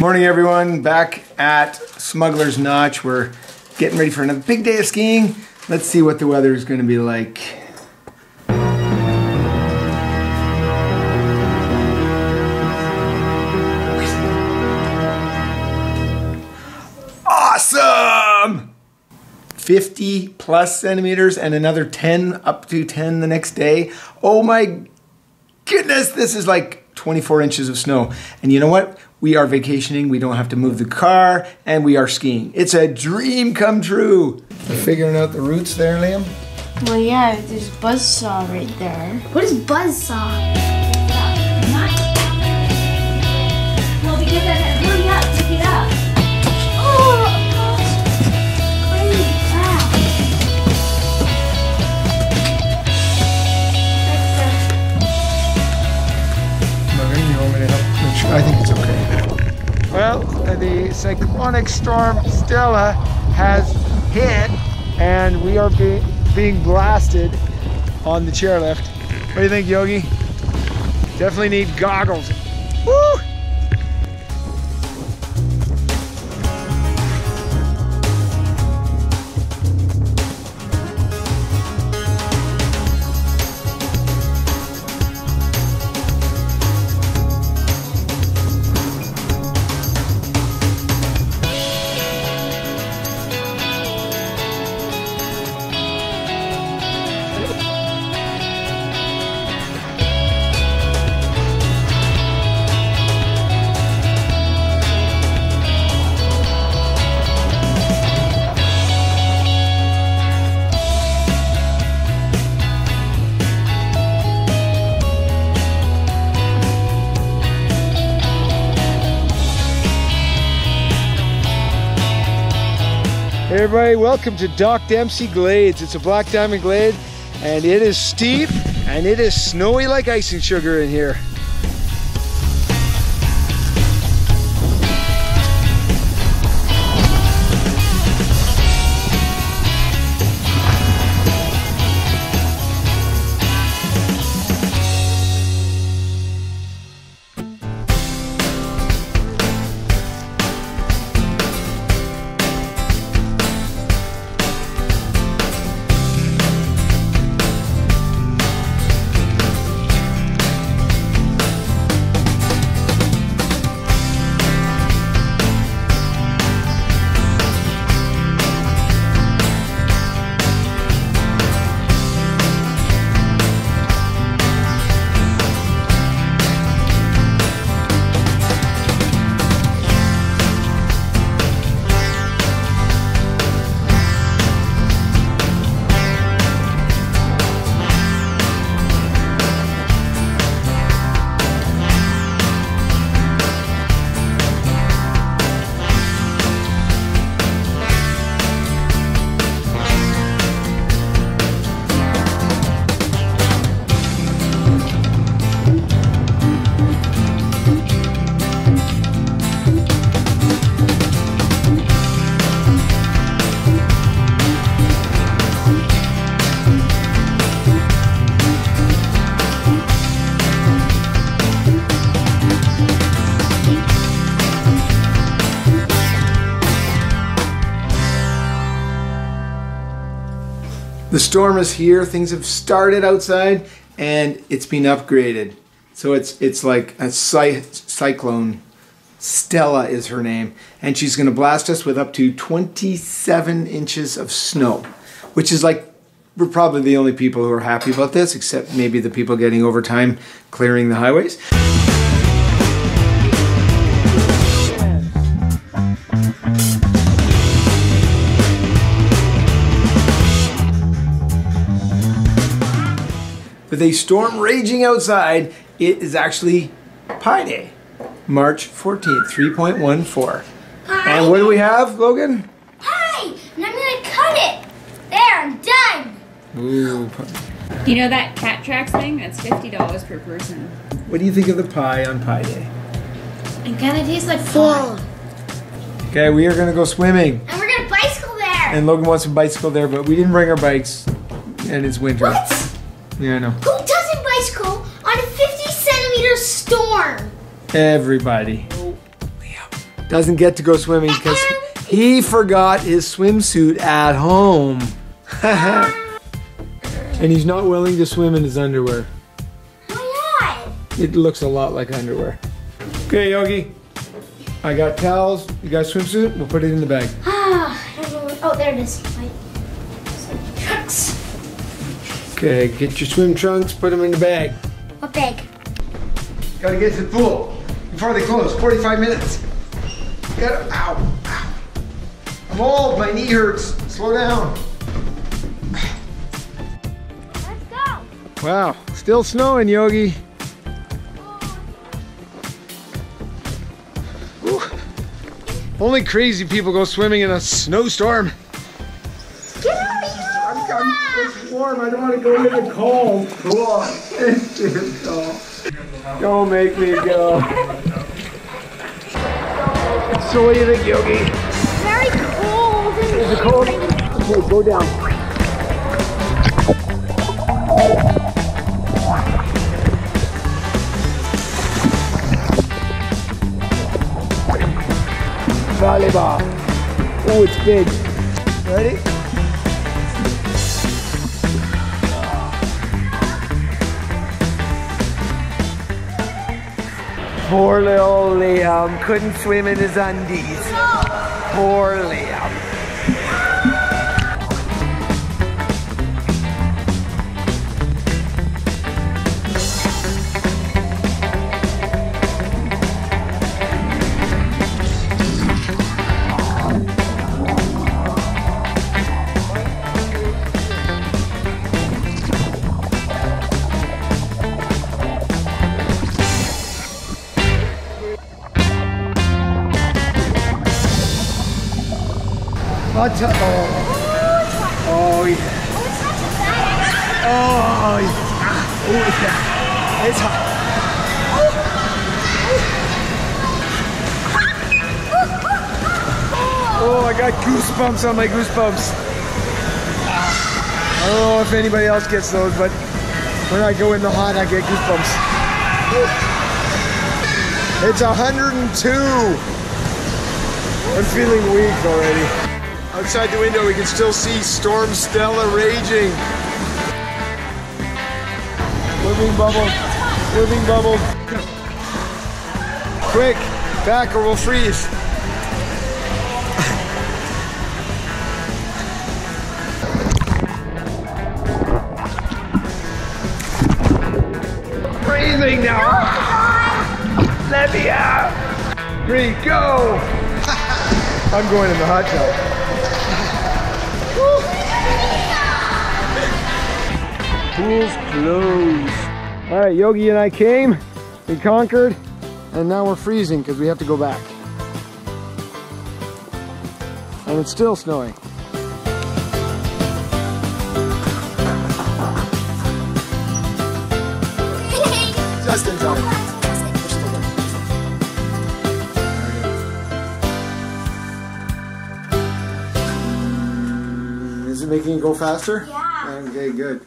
Morning everyone, back at Smugglers Notch. We're getting ready for another big day of skiing. Let's see what the weather is going to be like. Awesome! 50 plus centimeters and another 10, up to 10 the next day. Oh my goodness, this is like 24 inches of snow. And you know what? We are vacationing, we don't have to move the car, and we are skiing. It's a dream come true. Figuring out the routes there, Liam? Well, yeah, there's buzzsaw right there. What is buzzsaw? Well, because I had hurry up to get up. Oh, gosh. Crazy crap. Logan, you want me to help make sure? I think it's okay. Well, the Cyclonic Storm Stella has hit, and we are being blasted on the chairlift. What do you think, Yogi? Definitely need goggles. Woo! Hey everybody, welcome to Doc Dempsey Glades. It's a black diamond glade, and it is steep, and it is snowy like icing sugar in here. The storm is here, things have started outside, and it's been upgraded. So it's like a cyclone. Stella is her name, and she's gonna blast us with up to 27 inches of snow, which is like, we're probably the only people who are happy about this, except maybe the people getting overtime clearing the highways. With a storm raging outside, it is actually Pi Day, March 14th, 3.14. And what do we have, Logan? Pie! And I'm gonna cut it! There, I'm done! Ooh. You know that cat tracks thing? That's $50 per person. What do you think of the pie on Pi Day? It kinda tastes like full. Okay, we are gonna go swimming. And we're gonna bicycle there! And Logan wants to bicycle there, but we didn't bring our bikes, and it's winter. What? Yeah, I know. Who doesn't bicycle on a 50-centimeter storm? Everybody. doesn't get to go swimming because he forgot his swimsuit at home. And he's not willing to swim in his underwear. Why not? It looks a lot like underwear. Okay, Yogi. I got towels. You got a swimsuit? We'll put it in the bag. I don't know. Oh, there it is. My trunks. Okay, get your swim trunks, put them in the bag. What bag? Gotta get to the pool before they close. 45 minutes. Gotta, ow, ow. I'm old, my knee hurts. Slow down. Let's go. Wow, still snowing, Yogi. Whew. Only crazy people go swimming in a snowstorm. Get out of here. It's warm, I don't want to go in the cold. Go on. Don't make me go. So what do you think, Yogi? Very cold. Is it cold? Okay, go down. Volleyball. Oh, it's big. Ready? Poor little Liam couldn't swim in his undies. Poor Liam. Hot tub. Oh, yeah. Oh, yeah. Oh, it's hot. Oh, I got goosebumps on my goosebumps. I don't know if anybody else gets those, but when I go in the hot, I get goosebumps. It's 102. I'm feeling weak already. Outside the window, we can still see Storm Stella raging. Living bubble, living bubble. Quick, back or we'll freeze. Freezing now. Let me out. 3, go. I'm going in the hot tub. Pool's closed. All right, Yogi and I came, we conquered, and now we're freezing because we have to go back. And it's still snowing. Just in time. Is it making it go faster? Yeah. Okay, good.